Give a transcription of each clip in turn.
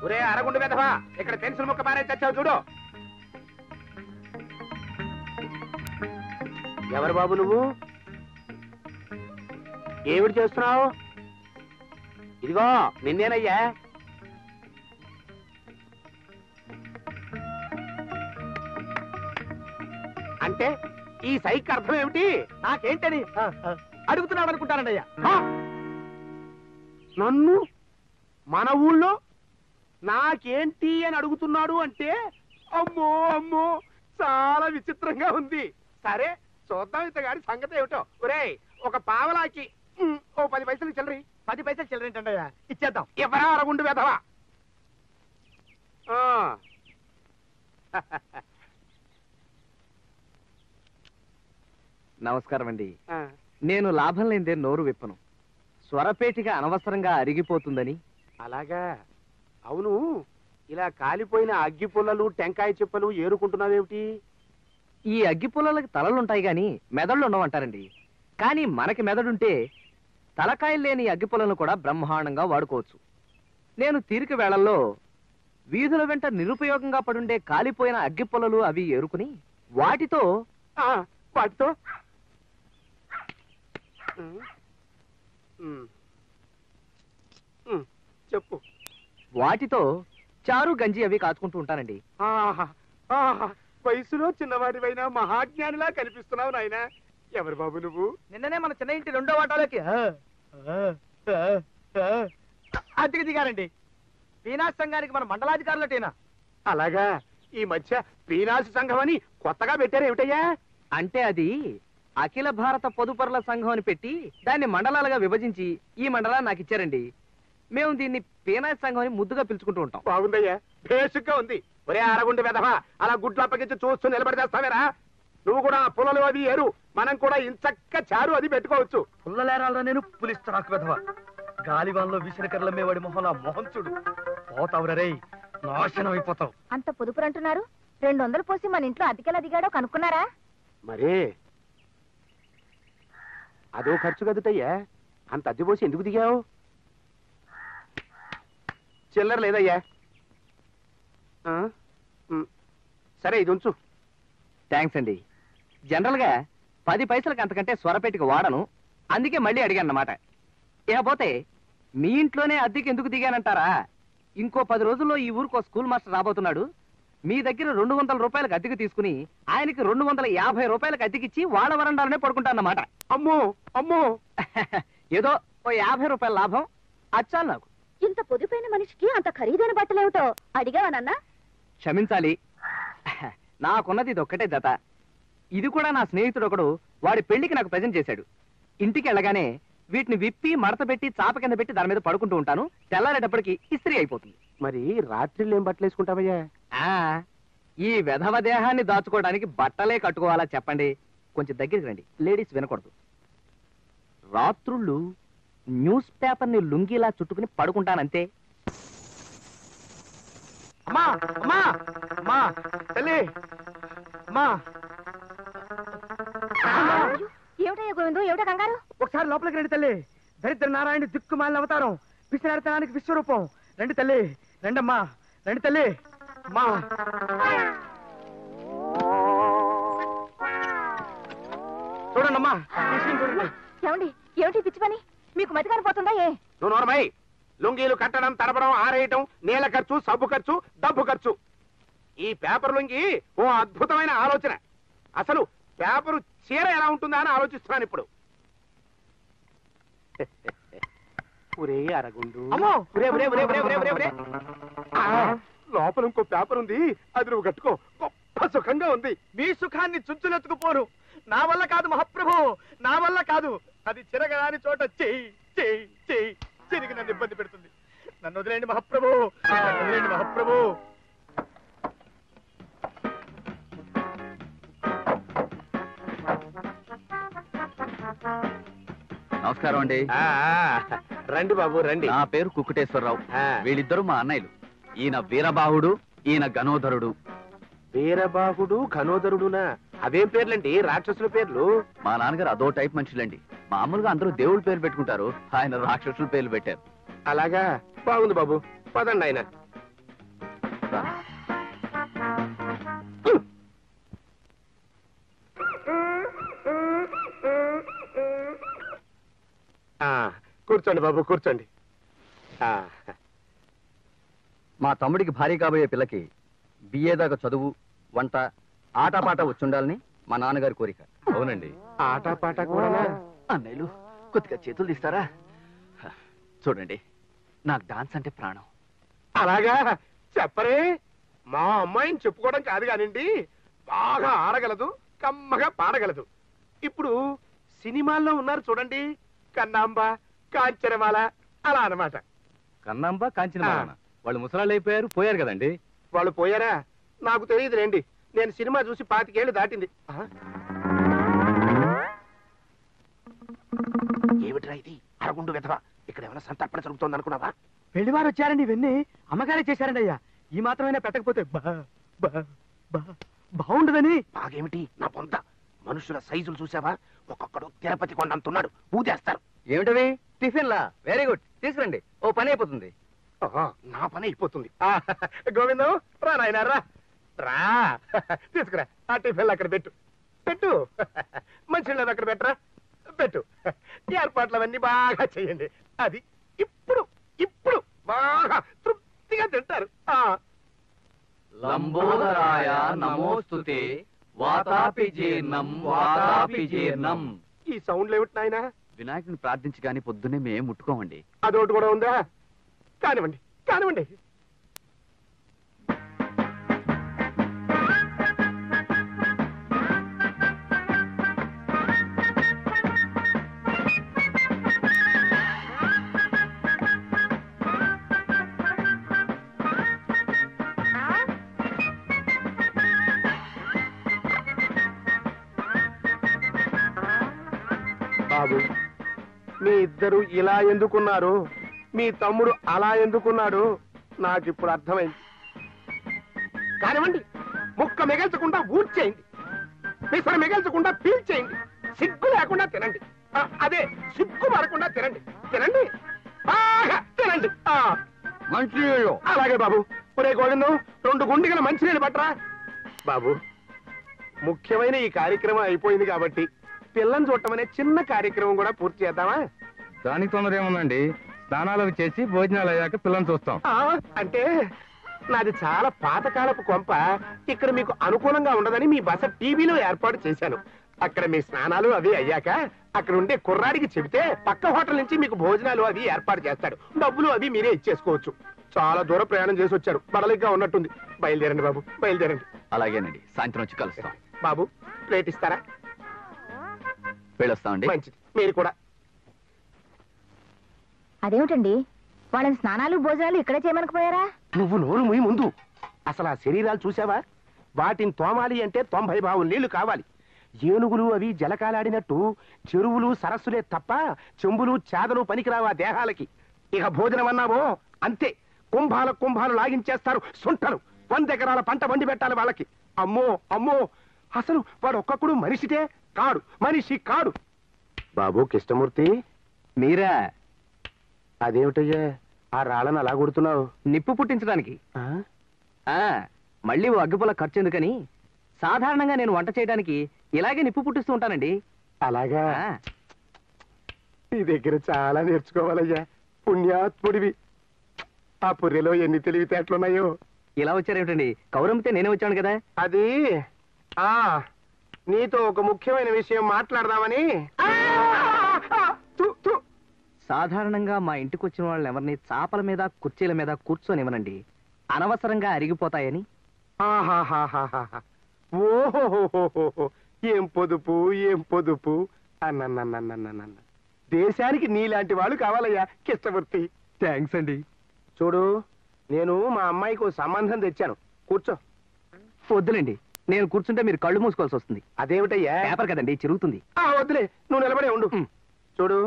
ఒరే అరగుండు వెధవా, ఇక్కడ పెన్సిల్ ముక్క మారే చచ్చావు చూడు. ఎవరు బాబు నువ్వు? ఏమిటి చేస్తున్నావు? ఇదిగో నిన్నేనయ్యా. అంటే ఈ సైక్ అర్థం ఏమిటి? నాకేంటని అడుగుతున్నాడు అనుకుంటానండి అయ్యా. నన్ను మన ఊళ్ళో నాకేంటి అని అడుగుతున్నాడు అంటే అమ్మో అమ్మో చాలా విచిత్రంగా ఉంది. సరే చూద్దాం ఇంతగాడి సంగతి ఏమిటో. ఒరేయ్ ఒక పావలాకి ఓ 10 పైసలు చిల్లరి. 10 పైసలు చిల్లరేంటండి అయ్యా, ఇచ్చేద్దాం. ఎవరా అరగుండు వెధవా? నమస్కారం అండి. నేను లాభం లేదే నోరు విప్పను. స్వరపేటిగా అనవసరంగా అరిగిపోతుందని. అలాగా? అవును, ఇలా కాలిపోయిన అగ్గి పుల్లలు టెంకాయ చిప్పలు ఏరుకుంటున్నావేమిటి? ఈ అగ్గి పుల్లలకి తలలుంటాయి గాని మెదళ్ళు ఉండవంటారండి. కానీ మనకి మెదడుంటే తలకాయలు లేని అగ్గి పుల్లలను కూడా బ్రహ్మాండంగా వాడుకోవచ్చు. నేను తీరిక వేళల్లో వీధుల వెంట నిరుపయోగంగా పడుండే కాలిపోయిన అగ్గి పుల్లలు అవి ఏరుకుని వాటితో వాటితో చెప్పు. వాటితో చారు గంజి అవి కాచుకుంటూ ఉంటానండి. వయసులో చిన్నవాడివైనా మహాజ్ఞానిలా కనిపిస్తున్నావు నాయన. ఎవరు బాబు నువ్వు? నిన్ననే మన చిన్న ఇంటి 2వ వాటాలోకి అద్దెకి దిగారండి. పీనాస్ సంఘానికి మన మండలాధికారులటేనా? అలాగా? ఈ మధ్య పీనాసి సంఘం అని కొత్తగా పెట్టారు ఏమిటయ్యా? అంటే అది అఖిల భారత పొదుపరుల సంఘం అని పెట్టి దాన్ని మండలాలుగా విభజించి ఈ మండలాన్ని నాకు ఇచ్చారండి. మేము దీన్ని పీనాసి సంఘం అని ముద్దుగా పిలుచుకుంటూ ఉంటాం. బాగుందయ్యా, బేసిక్గా ఉంది. ఒరే అరగుండి వెధవా, అలా గుడ్లు అప్పగించి చూస్తూ నిలబడి చేస్తావేరా? నువ్వు కూడా పుల్లలు అది ఏరు, మనం కూడా ఇంచక్క చారు అది పెట్టుకోవచ్చు. పుల్లలేరాలరా నేను పులిస్తరాకు వెధవా. గాలివాన్లో విసిరికర్ల మేవాడి మొహం మొహం చూడు. పోతావురా, నాశనం అయిపోతావు. అంత పొదుపురు అంటున్నారు. 200 పోసి మన ఇంట్లో అతికెలా దిగాడో కనుక్కున్నారా? మరే అదో ఖర్చు కదుటయ్యా, అంత అద్దె పోసి ఎందుకు దిగావు? చిల్లర లేదయ్యా. సరే ఇది ఉంచు. థ్యాంక్స్ అండి. జనరల్ గా 10 పైసలకు అంతకంటే స్వరపేటికి వాడను, అందుకే మళ్ళీ అడిగాను అన్నమాట. ఇకపోతే మీ ఇంట్లోనే అద్దెకి ఎందుకు దిగానంటారా? ఇంకో 10 రోజుల్లో ఈ ఊరికి స్కూల్ మాస్టర్ రాబోతున్నాడు. మీ దగ్గర 200 రూపాయలకు అద్దెకి తీసుకుని ఆయనకి 250 రూపాయలకు అద్దెకిచ్చి వాళ్ళ వరండాలనే పడుకుంటానన్నమాట. అమ్మో అమ్మో, ఏదో ఓ 50 రూపాయల లాభం అచ్చాలి నాకు. ఇంత పొదుపైన మనిషికి అంత ఖరీదైన బట్టలేమిటో అడిగావనన్నా? క్షమించాలి, నాకున్నది ఇది ఒక్కటే జత. ఇది కూడా నా స్నేహితుడు ఒకడు వాడి పెళ్లికి నాకు ప్రజెంట్ చేశాడు. ఇంటికి వెళ్ళగానే వీటిని విప్పి మడత పెట్టి చాప కింద పెట్టి దాని మీద పడుకుంటూ ఉంటాను. తెల్లారేటప్పటికి ఇస్త్రీ అయిపోతుంది. మరి రాత్రిళ్ళు ఏం బట్టలు వేసుకుంటావయ్యా? ఈ వెధవ దేహాన్ని దాచుకోవడానికి బట్టలే కట్టుకోవాలా చెప్పండి? కొంచెం దగ్గరికి రండి, లేడీస్ వినకూడదు. రాత్రుళ్ళు న్యూస్ పేపర్ని లుంగిలా చుట్టుకుని పడుకుంటానంతే. అమ్మా అమ్మా అమ్మా తల్లి అమ్మా. ఏమిటయ్యా గోవిందు, ఏమిటో కంగారు? ఒకసారి లోపలికి రండి తల్లి. దరిద్ర నారాయణ దిక్కుమాలిన అవతారం, పిసినారితనానికి విశ్వరూపం. రండి తల్లి, రండమ్మా, రండి తల్లి. అమ్మా చూడండి అమ్మా, చూడండి. ఏమండి, ఏమిటి పిచ్చి పని? మీకు మతి కానిపోతుందా? ఏ నువ్వు నోరమై. లుంగీలు కట్టడం, తడపడం, ఆరేయటం, నీళ్ళ ఖర్చు, సబ్బు ఖర్చు, డబ్బు ఖర్చు. ఈ పేపర్ లుంగి ఓ అద్భుతమైన ఆలోచన. అసలు పేపరు చీర ఎలా ఉంటుందా అని ఆలోచిస్తున్నాను ఇప్పుడు. ఒరే అరగుండు, లోపల ఇంకో పేపర్ ఉంది, అది నువ్వు కట్టుకో. గొప్ప సుఖంగా ఉంది. మీ సుఖాన్ని చుంచులెత్తుకుపోరు. నా వల్ల కాదు మహాప్రభు, నా వల్ల కాదు. అది చిరగరాని చోట చెయ్యి చెయ్యి చెయ్యి చిరిగి నన్ను ఇబ్బంది పెడుతుంది. నన్ను వదిలేండి మహాప్రభు, నన్ను వదిలేండి మహాప్రభు. నమస్కారం అండి. రండి బాబు రండి. నా పేరు కుక్కుటేశ్వరరావు. వీళ్ళిద్దరు మా అన్నయ్యలు. ఈయన వీరబాహుడు, ఈయన గణోధరుడు. వీరబాహుడు ఘనోదరుడునా? అవేం పేర్లండి, రాక్షసుల పేర్లు? మా నాన్నగారు అదో టైప్ మనుషులండి. మామూలుగా అందరూ దేవుళ్ళ పేరు పెట్టుకుంటారు, ఆయన రాక్షసుల పేర్లు పెట్టారు. అలాగా? బాగుంది బాబు, పదండి ఆయన. కూర్చోండి బాబు కూర్చోండి. ఆ, మా తమ్ముడికి భార్య కాబోయే పిల్లకి బిఏ దాకా చదువు, వంట, ఆటపాట వచ్చుండాలని మా నాన్నగారి కోరిక. అవునండి. ఆటపాట కూడానా? అన్నయ్యలు కొద్దిగా చేతులు తీస్తారా? చూడండి, నాకు డాన్స్ అంటే ప్రాణం. అలాగా చెప్పరే. మా అమ్మాయిని చెప్పుకోవడం కాదు కానివ్వండి, బాగా ఆడగలదు, కమ్మగా పాడగలదు. ఇప్పుడు సినిమాల్లో ఉన్నారు చూడండి, కన్నాంబ, కాంచనమాల, అలా అన్నమాట. కన్నాంబ కాంచిన వాళ్ళు ముసలాళ్ళు అయిపోయారు, పోయారు కదండి. వాళ్ళు పోయారా? నాకు తెలియదులేండి, నేను సినిమా చూసి 25 ఏళ్ళు దాటింది. ఏమిట్రా ఇది? అరగుండు వెధవా, ఇక్కడ ఏమైనా సంతర్పణ జరుగుతోంది అనుకున్నావా? పెళ్లివారు వచ్చారండి, ఇవన్నీ అమ్మగారే చేశారండి అయ్యా. ఈ మాత్రమైనా పెట్టకపోతే బాగుండదని. బాగేమిటి నా పొంత? మనుషుల సైజులు చూసావా? ఒక్కొక్కడు తిరుపతి కొండంతున్నాడు, ఊదేస్తారు. ఏమిటవి? టిఫిన్లా? వెరీ గుడ్, తీసుకురండి, ఓ పని అయిపోతుంది. నా పని అయిపోతుంది. గోవిందం రా నాయనా రా రా, తీసుకురా. ఆ టిఫిన్లు అక్కడ పెట్టు పెట్టు, మంచినీళ్ళు అక్కడ పెట్టరా పెట్టు. ఏర్పాట్లు అవన్నీ బాగా చేయండి. అది ఇప్పుడు ఇప్పుడు బాగా తృప్తిగా తింటారు. లంబోదరాయ నమోస్తుతే, వాతాపి జీర్ణం వాతాపి జీర్ణం. ఈ సౌండ్లు ఏమిటి నాయనా? వినాయకుని ప్రార్థించి కానీ పొద్దున్నే మేము ముట్టుకోమండి. అదొకటి కూడా ఉందా? కానివ్వండి కానివ్వండి. బాబు, మీ ఇద్దరు ఇలా ఎందుకున్నారు, మీ తమ్ముడు అలా ఎందుకున్నాడు, నాకిప్పుడు అర్థమైంది. కానివ్వండి, ముక్క మిగల్చకుండా ఊడ్చేయండి, పిసర మిగల్చకుండా పీల్చేయండి, సిగ్గు లేకుండా తినండి. అదే సిగ్గు పడకుండా తినండి. తినండి, బాగా తినండి. మంచినీళ్ళు. అలాగే బాబు. ఒరే గోవిందం, 2 గుండిగల మంచినీళ్ళు పట్టరా. బాబు, ముఖ్యమైన ఈ కార్యక్రమం అయిపోయింది కాబట్టి పిల్లని చూడటం అనే చిన్న కార్యక్రమం కూడా పూర్తి చేద్దామా? దానికి తొందర ఏముందండి, స్నానాలు చేసి భోజనాలు అయ్యాక పిల్లల్ని చూస్తాం. అంటే నాది చాలా పాతకాలపు కొంప, ఇక్కడ మీకు అనుకూలంగా ఉండదని మీ బస టీవీలో ఏర్పాటు చేశాను. అక్కడ మీ స్నానాలు అవి అయ్యాక అక్కడ ఉండే కుర్రాడికి చెబితే పక్క హోటల్ నుంచి మీకు భోజనాలు అవి ఏర్పాటు చేస్తాడు. డబ్బులు అవి మీరే ఇచ్చేసుకోవచ్చు. చాలా దూరం ప్రయాణం చేసి వచ్చారు, బడలిగ్గా ఉన్నట్టుంది. బయలుదేరండి బాబు, బయలుదేరండి. అలాగేనండి, సాయంత్రం వచ్చి కలుస్తాం. బాబు, ప్లేట్ ఇస్తారా? వెళ్ళొస్తామండి. మంచిది, మీరు కూడా. అదేమిటండి, వాళ్ళని స్నానాలు భోజనాలు ఇక్కడే చేయమనకపోయారా? నువ్వు నోరు ముయ్యి ముందు. అసలు ఆ శరీరాలు చూసావా? వాటిని తోమాలి అంటే 90 బావులు నీళ్లు కావాలి. ఏనుగులు అవి జలకాలాడినట్టు చెరువులు సరస్సులే తప్ప చెంబులు చేదలు పనికిరావా దేహాలకి. ఇక భోజనం అన్నావో అంతే, కుంభాలు లాగించేస్తారు సొంటలు. 100 ఎకరాల పంట వండి పెట్టాలి వాళ్ళకి. అమ్మో అమ్మో, అసలు వాడు ఒక్కొక్కడు మనిషితే కాడు, మనిషి కాడు. బాబు కృష్ణమూర్తి, మీరా? అదేమిటయ్యా ఆ రాళ్ళను అలా కొడుతున్నావు? నిప్పు పుట్టించడానికి. మళ్ళీ ఓ అగ్గిపుల్ల ఖర్చు ఎందుకని సాధారణంగా నేను వంట చేయడానికి ఇలాగే నిప్పు పుట్టిస్తూ ఉంటానండి. అలాగా? నీ దగ్గర చాలా నేర్చుకోవాలయ్యా, పుణ్యాత్ముడివి. ఆ పుర్రెలో ఎన్ని తెలివితేటలున్నాయో. ఇలా వచ్చారేమిటండి? కౌరమ్మితే నేనే వచ్చాను కదా. అది నీతో ఒక ముఖ్యమైన విషయం మాట్లాడదామని. సాధారణంగా మా ఇంటికి వచ్చిన వాళ్ళని ఎవరిని చాపల మీద కుర్చీల మీద కూర్చొనివ్వనండి, అనవసరంగా అరిగిపోతాయని. ఓహో, ఏం పొదుపు ఏం పొదుపు అన్న. దేశానికి నీలాంటి వాళ్ళు కావాలయ్యా కృష్ణమూర్తి. థ్యాంక్స్ అండి. చూడు, నేను మా అమ్మాయికి సంబంధం తెచ్చాను, కూర్చో. వద్దులేండి, నేను కూర్చుంటే మీరు కళ్ళు మూసుకోవాల్సి వస్తుంది. అదేమిటయ్యా? పేపర్ కదండి, చిరుగుతుంది. వద్దులే, నువ్వు నిలబడే ఉండు. చూడు,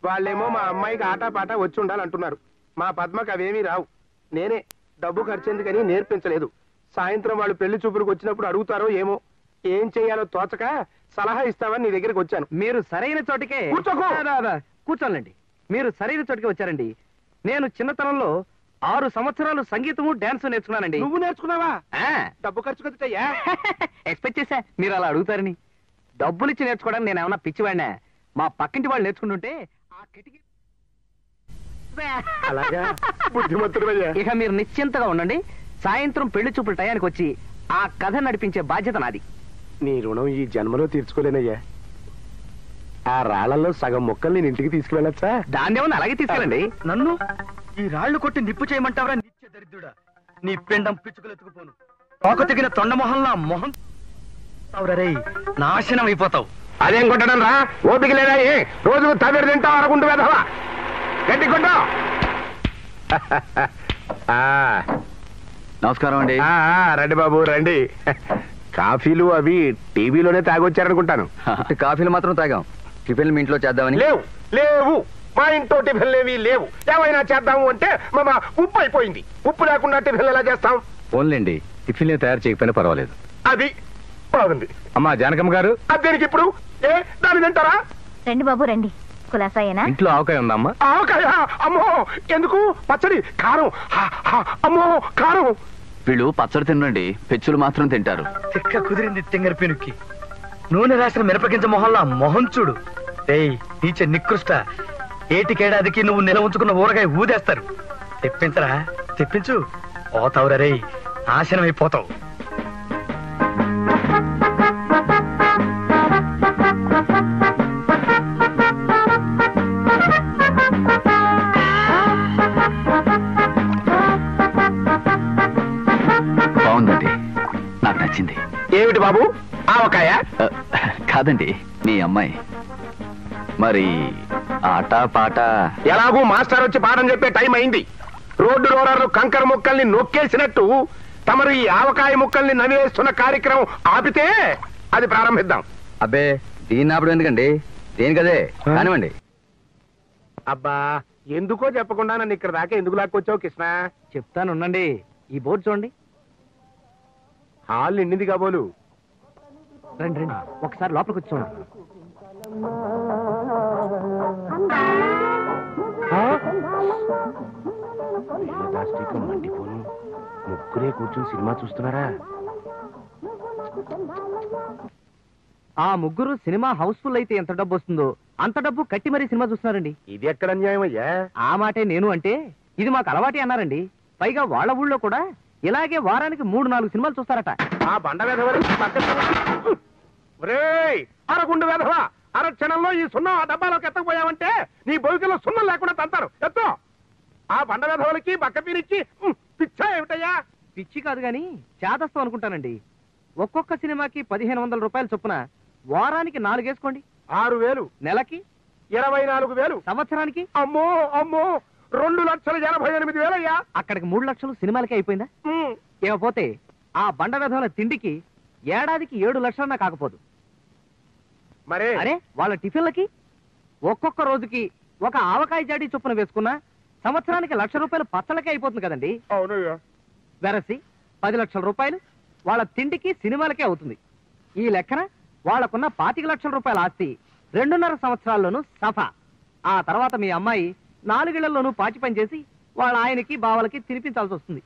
వాళ్ళేమో మా అమ్మాయికి ఆటపాట వచ్చి ఉండాలంటున్నారు. మా పద్మకు అవేమీ రావు. నేనే డబ్బు ఖర్చెందుకని నేర్పించలేదు. సాయంత్రం వాళ్ళు పెళ్లి చూపులకు వచ్చినప్పుడు అడుగుతారో ఏమో, ఏం చెయ్యాలో తోచక సలహా ఇస్తామని నీ దగ్గరికి వచ్చాను. మీరు సరైన చోటికే కూర్చోండి. మీరు సరైన చోటికి వచ్చారండి. నేను చిన్నతనంలో 6 సంవత్సరాలు సంగీతము డాన్స్ నేర్చుకున్నానండి. నువ్వు నేర్చుకున్నావా? డబ్బు ఖర్చు కదటయ్యా. ఎక్స్పెక్ట్ చేశా మీరు అలా అడుగుతారని. డబ్బులిచ్చి నేర్చుకోవడానికి నేను ఏమన్నా పిచ్చివాడినా? మా పక్కింటి వాళ్ళు నేర్చుకుంటుంటే ఆ కిటికీ అలాగా బుద్ధిమంతుడయ్యా. ఇక మీరు నిశ్చింతగా ఉండండి. సాయంత్రం పెళ్లి చూపుల టయానికి వచ్చి ఆ కథ నడిపించే బాధ్యత నాది. నీ రుణం ఈ జన్మలో తీర్చుకోలేనయ్యా. ఆ రాళ్లలో సగం మొక్కలు నేను ఇంటికి తీసుకువెళ్ళచ్చా? దాన్ని ఏమన్నా అలాగే తీసుకెళ్ళండి. నన్ను ఈ రాళ్లు కొట్టి నిప్పు చేయమంటావరా నిత్య దరిద్రుడా? నీ పిండం పిచ్చుకలెత్తుకుపోను. తోక తెగిన తొండమొహంలా మొహం రే, నాశనం అయిపోతావు. అదేం కొట్టడం రా, ఓపిక లేదా? రోజుకు తమిళ తింటావు అనుకుంటూ వెధవా. గట్టి కొట్టు. నమస్కారం అండి. రండి బాబు రండి. కాఫీలు అవి టీవీలోనే తాగొచ్చారనుకుంటాను. కాఫీలు మాత్రం తాగాం. టిఫిన్ మీ ఇంట్లో చేద్దామని. లేవు లేవు, మా ఇంట్లో టిఫిన్లు ఏవి లేవు. ఏమైనా చేద్దాము అంటే మా ఉప్పు అయిపోయింది. ఉప్పు లేకుండా టిఫిన్లు ఎలా చేస్తాం? ఓన్లేండి, టిఫిన్ తయారు చేయకపోయినా పర్వాలేదు. అది బాగుంది. అమ్మా జానకమ్మ గారు, అదేనికి ఇప్పుడు దాన్ని తింటారా? రండి బాబు రండి. కులాసాయేనా? ఇంట్లో ఆవకాయ ఉందా అమ్మా? ఆవకాయ? అమ్మో ఎందుకు? పచ్చడి కారం. అమ్మో కారం. వీళ్ళు పచ్చడి తినండి, పెచ్చులు మాత్రం తింటారు. తిక్క కుదిరింది తింగర పెనుక్కి. నూనె రాసిన మిరపగింజ మొహంలా మొహం చూడు. ఏయ్ నీచ నికృష్ట, ఏటికేడాదికి నువ్వు నిల ఉంచుకున్న ఊరగాయ ఊదేస్తారు. తెప్పించరా, తెప్పించు. పోతావురా రేయ్, నాశనం అయిపోతావు. బాగుందండి, నాకు నచ్చింది. ఏమిటి బాబు ఆవకాయ? కాదండి, మీ అమ్మాయి. మరి ఆట పాట? ఎలాగూ మాస్టర్ వచ్చి పాఠం చెప్పే టైం అయింది. రోడ్డు రోలర్లు కంకర ముక్కల్ని నొక్కేసినట్టు తమరు ఈ ఆవకాయ ముక్కల్ని నవ్వేస్తున్న కార్యక్రమం ఆపితే అది ప్రారంభిద్దాం. అబ్బే, దీన్ని ఆపడం ఎందుకండి? దేనికదే కానివ్వండి. అబ్బా, ఎందుకో చెప్పకుండా నన్ను ఇక్కడ దాకా ఎందుకు లాక్కొచ్చావు కృష్ణ? చెప్తాను ఉండండి. ఈ బోర్డు చూడండి. హాల్ నిండింది కాబోలు. రండి రండి, ఒకసారి లోపలికి వచ్చి చూడండి. ముగ్గురే కూర్చొని సినిమా చూస్తున్నారా? ఆ ముగ్గురు సినిమా హౌస్ఫుల్ అయితే ఎంత డబ్బు వస్తుందో అంత డబ్బు కట్టి మరీ సినిమా చూస్తున్నారండి. ఇది ఎక్కడ అన్యాయం అయ్యా? ఆ మాటే నేను అంటే ఇది మాకు అలవాటే అన్నారండి. పైగా వాళ్ళ ఊళ్ళో కూడా ఇలాగే వారానికి 3-4 సినిమాలు చూస్తారట. ఆ బండ వెధవలు అరగుండు వెధవ, అరక్షణంలో ఈ సున్నం ఆ డబ్బాలోకి ఎత్తకపోయావంటే నీ బొవికలో సున్నం లేకుండా తంతారు. ఎత్తో. ఆ బండ వెధవలకి బక్కపీరికి పిచ్చా ఏమిటయ్యా? పిచ్చి కాదు గాని చేదస్తం అనుకుంటానండి. ఒక్కొక్క సినిమాకి 1500 రూపాయలు చొప్పున వారానికి 4 వేసుకోండి. 6000. నెలకి 24,000. సంవత్సరానికి అమ్మో అమ్మో 2,88,000 అయ్యా. అక్కడికి 3 లక్షలు సినిమాలకే అయిపోయిందా? ఏమపోతే ఆ బండ వెధవల తిండికి ఏడాదికి 7 లక్షలన్నా కాకపోదు. మరే అరే వాళ్ళ టిఫిన్లకి ఒక్కొక్క రోజుకి ఒక ఆవకాయ జాడీ చొప్పున వేసుకున్నా సంవత్సరానికి 1,00,000 రూపాయలు పచ్చలకే అయిపోతుంది కదండి. అవునయ్యా. వెరసి 10 లక్షల రూపాయలు వాళ్ళ తిండికి సినిమాలకే అవుతుంది. ఈ లెక్కన వాళ్లకున్న 25 లక్షల రూపాయల ఆస్తి 2.5 సంవత్సరాల్లోనూ సఫా. ఆ తర్వాత మీ అమ్మాయి 4 ఏళ్లలోనూ పాచి పని చేసి వాళ్ళ ఆయనకి బావలకి తినిపించాల్సి వస్తుంది.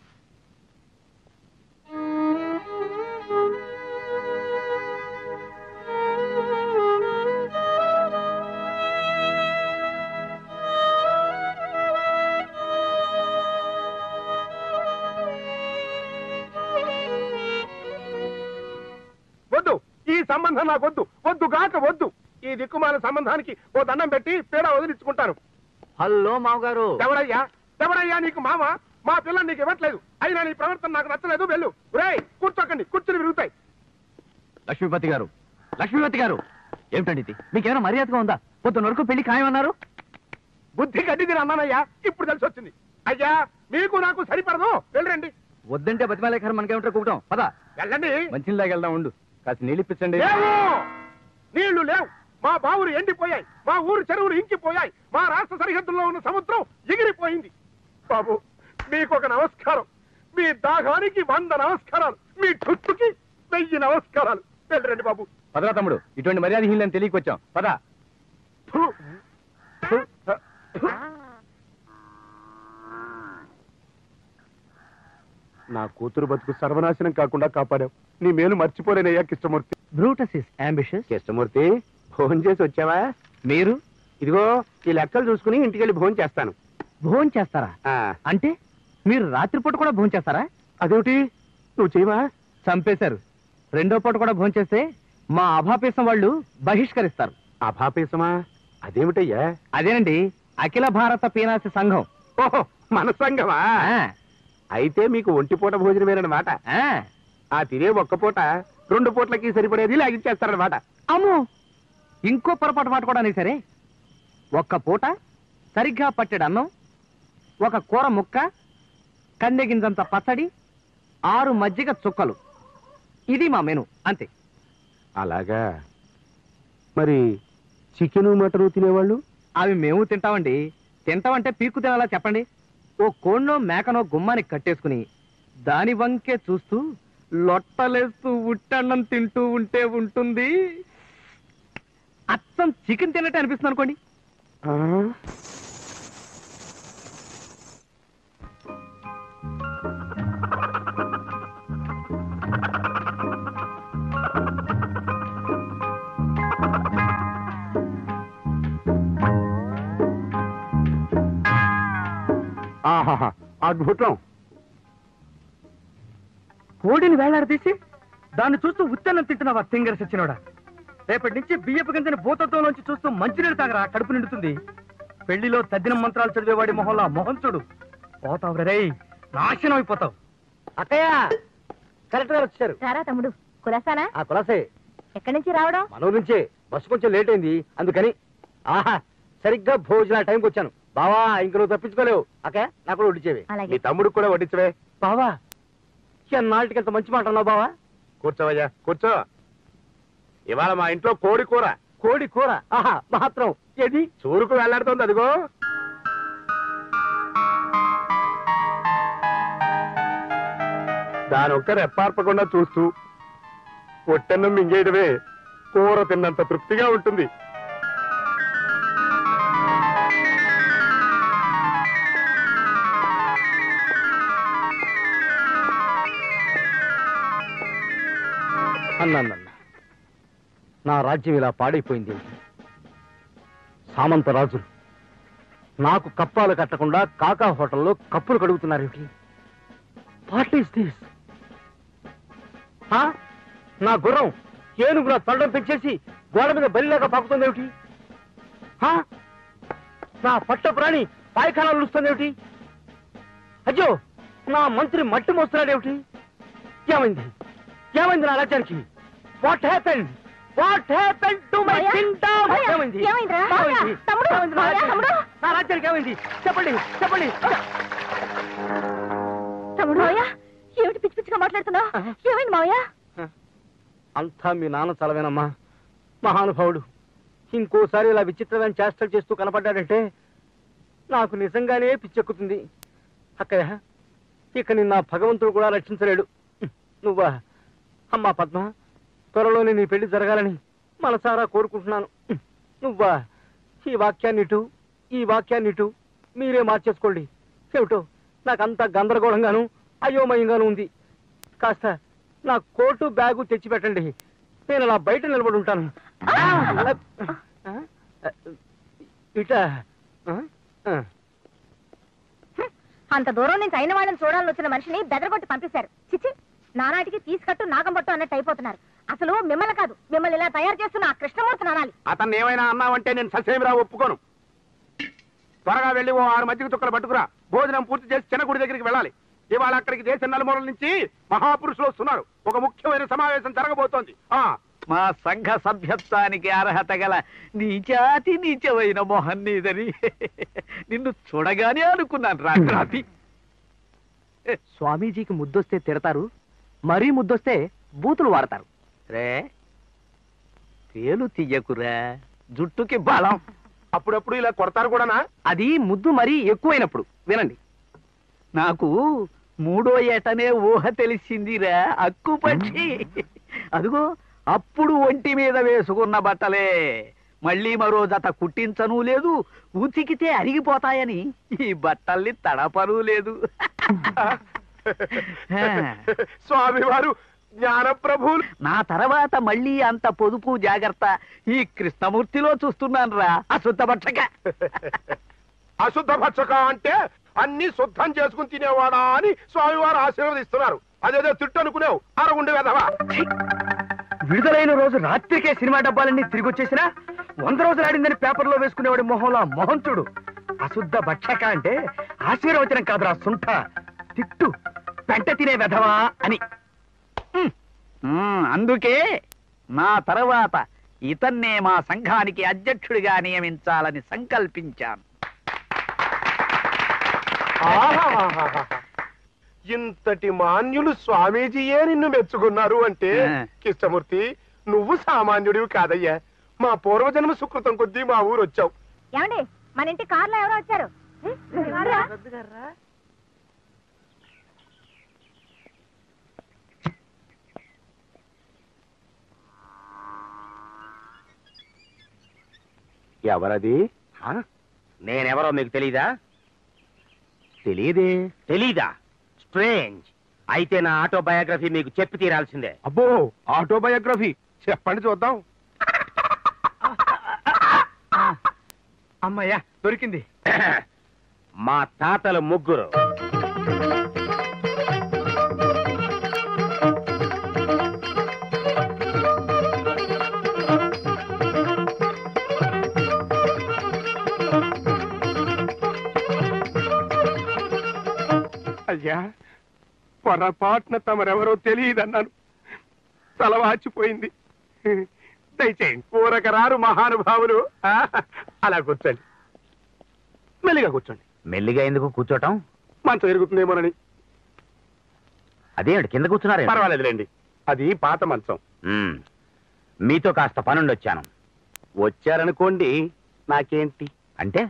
వద్దు, ఈ సంబంధం నాకు వద్దు. వద్దు గాక వద్దు. ఈ దిక్కుమాల సంబంధానికి ఓ దండం పెట్టి పేడ వదిలించుకుంటాను. హలో మామగారు. ఎవడయ్యా ఎవడయ్యా నీకు మామ? మా పిల్లని నీకు ఇవ్వట్లేదు. అయినా నీ ప్రవర్తన నాకు నచ్చలేదు. వెళ్ళు. రేయ్ కూర్చోకండి, కూర్చుని విరుగుతాయి. లక్ష్మీపతి గారు, లక్ష్మీపతి గారు, ఏమిటండి ఇది? మీకేమైనా మర్యాదగా ఉందా? పొద్దున వరకు పెళ్లి ఖాయమన్నారు. బుద్ధి గడ్డి తిని అన్నానయ్యా, ఇప్పుడు తెలిసి వచ్చింది. అయ్యా మీకు నాకు సరిపడదు. వెళ్ళండి. వద్దంటే బతిమాలేఖరు మనకేమిటో కూటం. పద వెళ్ళండి. మంచిలాగా వెళ్దాం, ఉండు. కాస్త నీళ్ళు ఇప్పించండి. లేవు, నీళ్లు లేవు. మా బావులు ఎండిపోయాయి. మా ఊరు చెరువులు ఇంకిపోయాయి. మా రాష్ట్ర సరిహద్దుల్లో ఉన్న సముద్రం ఎగిరిపోయింది. బాబు మీకు ఒక నమస్కారం. మీ దాహానికి 100 నమస్కారాలు. మీ ఠుట్టుకి 1000 నమస్కారాలు. వెళ్ళండి బాబు. పదరా తమ్ముడు, ఇటువంటి మర్యాదహీనని తెలియకొచ్చాం. పద. ఫు. ఫు. నా కూతురు బతుకు సర్వనాశనం కాకుండా కాపాడావు. నీ మేలు మర్చిపోలేనయ్యా Krishnamurthy. Brutus is ambitious. Krishnamurthy, భోజనం చేసి వచ్చావా? మీరు ఇదిగో ఈ లెక్కలు చూసుకుని ఇంటికెళ్ళి భోజనం చేస్తాను. భోజనం చేస్తారా? అంటే మీరు రాత్రిపూట కూడా భోజనం చేస్తారా? అదేమిటి నువ్వు చేయవా? చంపేశారు. రెండో పూట కూడా భోజనం చేస్తే మా అభాపేసం వాళ్ళు బహిష్కరిస్తారు. అభాపేసమా? అదేమిటయ్యా? అదేనండి అఖిల భారత పీనాసి సంఘం. ఓహో, మన సంఘమా? అయితే మీకు ఒంటిపూట భోజనమేనమాట. ఆ తినే ఒక్క పూట 2 పూట్లకి సరిపడేది లాగించేస్తారనమాట. అమ్మో, ఇంకో పొరపాటు మాట కూడా సరే. ఒక్క పూట సరిగ్గా పట్టెడు అన్నం, ఒక కూర ముక్క, కందెగింజంత పచ్చడి, 6 మజ్జిగ చుక్కలు. ఇది మా మెను, అంతే. అలాగా? మరి చికెను మటను తినేవాళ్ళు? అవి మేము తింటామండి. తింటామంటే పీక్కు తినాలా చెప్పండి? ఓ కోణ్ణో మేకనో గుమ్మానికి కట్టేసుకుని దాని వంకే చూస్తూ లొట్టలేస్తూ ఉట్టన్నం తింటూ ఉంటే ఉంటుంది. అచ్చం చికెన్ తిన్నట్టు అనిపిస్తుంది అనుకోండి. అద్భుతం. కోడిని వేలాడదీసి దాన్ని చూస్తూ ఉత్తన్నం తింటున్నావా తింగరసి వచ్చినోడా? రేపటి నుంచి బియ్యపు గింజని భూతత్వంలోంచి చూస్తూ మంచినీళ్ళు తాగరా, కడుపు నిండుతుంది. పెళ్లిలో తద్దినం మంత్రాలు చదివేవాడి మొహంలో మొహం చూడు. పోతావు రే, నాశనం అయిపోతావు. అక్కయ్య కరెక్ట్ గా వచ్చారు. రారా తమ్ముడు, కులాసానా? ఆ కులాసే. ఎక్కడి నుంచి రావడం? మన నుంచే. బస్సు కొంచెం లేట్ అయింది అందుకని. ఆహా, సరిగ్గా భోజన టైంకి వచ్చాను. బావా ఇంక నువ్వు తప్పించుకోలేవు. అక్కయ్య నాకు కూడా వడ్డించేవి. నీ అలాగే. తమ్ముడికి కూడా వడ్డించవే. బావా నాటికి ఎంత మంచి మాట అన్నావు బావా. కూర్చోవయ్యా, కూర్చో. ఇవాళ మా ఇంట్లో కోడి కూర. కోడి కూర? ఆహా, మాత్రం ఏది చూరుకు వెళ్లాడుతోంది అదిగో. దాని ఒక్క రెప్పార్పకుండా చూస్తూ పొట్టన్నం మింగేయడమే కూర తిన్నంత తృప్తిగా ఉంటుంది. అన్న నా రాజ్యం ఇలా పాడైపోయింది. సామంత రాజులు నాకు కప్పాలు కట్టకుండా కాకా హోటల్లో కప్పులు కడుగుతున్నారు. What is this? నా గుర్రం ఏనుగు నా తొండం పెంచేసి గోడ మీద బలిలాగా పాకుతుందేమిటి? నా పట్ట ప్రాణి పాయఖానాలు నిలుస్తుందేమిటి? అయ్యో, నా మంత్రి మట్టి మోస్తున్నాడేమిటి? ఏమైంది? ఏమైంది నా రాజ్యానికి? What happened? What happened to my Kingdom? ఏమైంది? ఏమైందిరా? ఏమైంది? తమ్ముడు, ఏమైంది నా రాజ్యానికి? తమ్ముడు. నా రాజ్యానికి ఏమైంది? చెప్పండి, చెప్పండి. తమ్ముడు మావయ్య, ఏమిటి పిచ్చి పిచ్చిగా మాట్లాడుతున్నావు? ఏమైంది మావయ్య? అంతా మీ నాన్న చలవేనమ్మా. మహానుభావుడు ఇంకోసారి ఇలా విచిత్రమైన చేష్టలు చేస్తూ కనపడ్డాడంటే నాకు నిజంగానే పిచ్చెక్కుతుంది. అక్కయ్య, ఇక నిన్న భగవంతుడు కూడా రక్షించలేడు. నువ్వా అమ్మా పద్మ, త్వరలోనే నీ పెళ్లి జరగాలని మనసారా కోరుకుంటున్నాను. నువ్వా ఈ వాక్యాన్నిటు మీరే మార్చేసుకోండి. ఏమిటో నాకంతా గందరగోళంగాను అయోమయంగాను ఉంది. కాస్త నా కోటు బ్యాగు తెచ్చి పెట్టండి. నేను అలా బయట నిలబడి ఉంటాను. ఇట అంత దూరం నుంచి అయిన వాళ్ళని చూడాలని వచ్చిన మనిషిని బెదరగొట్టి పంపిస్తారు. చిచ్చి, నానాటికి తీసుకట్టు నాగం పట్టు అన్నట్టు అయిపోతున్నారు. అసలు మిమ్మల్ని కాదు, మిమ్మల్ని ఇలా తయారు చేస్తున్న ఆ కృష్ణమూర్తిని అనాలి. అతన్ని ఏమైనా అన్నావంటే నేను ససేమిరా ఒప్పుకోను. త్వరగా వెళ్ళి ఓ 6 మజ్జిగ చుక్కలు పట్టుకురా. భోజనం పూర్తి చేసి చిన్న గుడి దగ్గరికి వెళ్ళాలి. ఇవాళ అక్కడికి దేశ నలుమూలల నుంచి మహాపురుషులు వస్తున్నారు. ఒక ముఖ్యమైన సమావేశం జరగబోతోంది. మా సంఘ సభ్యత్వానికి అర్హత గల నీచాతి నీచమైన మొహన్ నీదని నిన్ను చూడగానే అనుకున్నాను రాత్రి. స్వామీజీకి ముద్దొస్తే తిడతారు, మరీ ముద్దొస్తే బూతులు వాడతారు. రే పేలు తీయకురా, జుట్టుకి బలం. అప్పుడప్పుడు ఇలా కొడతారు కూడానా? అది ముద్దు మరీ ఎక్కువైనప్పుడు. వినండి, నాకు 3వ ఏటనే ఊహ తెలిసిందిరా అక్కు పక్షి. అదిగో అప్పుడు ఒంటి మీద వేసుకున్న బట్టలే మళ్ళీ మరో జత కుట్టించను లేదు, ఉతికితే అరిగిపోతాయని ఈ బట్టల్ని తడపను లేదు. స్వామివారు జ్ఞానప్రభులు. నా తర్వాత మళ్ళీ అంత పొదుపు జాగ్రత్త ఈ కృష్ణమూర్తిలో చూస్తున్నాను రా అశుద్ధ బట్టక. అశుద్ధ భక్షక అంటే అన్ని శుద్ధం చేసుకుని తినేవాడా అని స్వామివారు ఆశీర్వదిస్తున్నారు. అదేదో తిట్టు అనుకునేవు అరగుండె వెధవా. విడుదలైన రోజు రాత్రికే సినిమా డబ్బాలన్నీ తిరిగి వచ్చేసినా 100 రోజులు ఆడిందని పేపర్లో వేసుకునేవాడి మొహంలో మొహం చూడు. అశుద్ధ భక్షక అంటే ఆశీర్వచనం కాదురా సుంఠ, తిట్టు, పెంట తినే వెధవా అని. అందుకే నా తర్వాత ఇతన్నే మా సంఘానికి అధ్యక్షుడిగా నియమించాలని సంకల్పించాను. ఇంతటి మాన్యులు స్వామీజీయే నిన్ను మెచ్చుకున్నారు అంటే కృష్ణమూర్తి నువ్వు సామాన్యుడివి కాదయ్యా. మా పూర్వజన్మ సుకృతం కొద్దీ మా ఊరు వచ్చావు. ఏమండి మన ఇంటి కార్లో ఎవరో వచ్చారు. ఎవరది? నేనెవరో మీకు తెలీదా? తెలియదే. తెలీదా? స్ట్రేంజ్. అయితే నా ఆటోబయోగ్రఫీ మీకు చెప్పి తీరాల్సిందే. అబ్బో ఆటోబయోగ్రఫీ చెప్పండి చూద్దాం. అమ్మయ్యా దొరికింది. మా తాతలు ముగ్గురు. అయ్యా పొరపాటున తమరెవరో తెలియదన్నాను, తలవాచిపోయింది. దయచేయండి. ఊరకరారు మహానుభావులు. అలా కూర్చోండి, మెల్లిగా కూర్చోండి. మెల్లిగా ఎందుకు కూర్చోటం? మంచం ఎరుగుతుందేమోనని. అదేమిటి కింద కూర్చున్నారే? పర్వాలేదులేండి, అది పాత మంచం. మీతో కాస్త పనుండొచ్చాను. వచ్చారనుకోండి, నాకేంటి అంటే?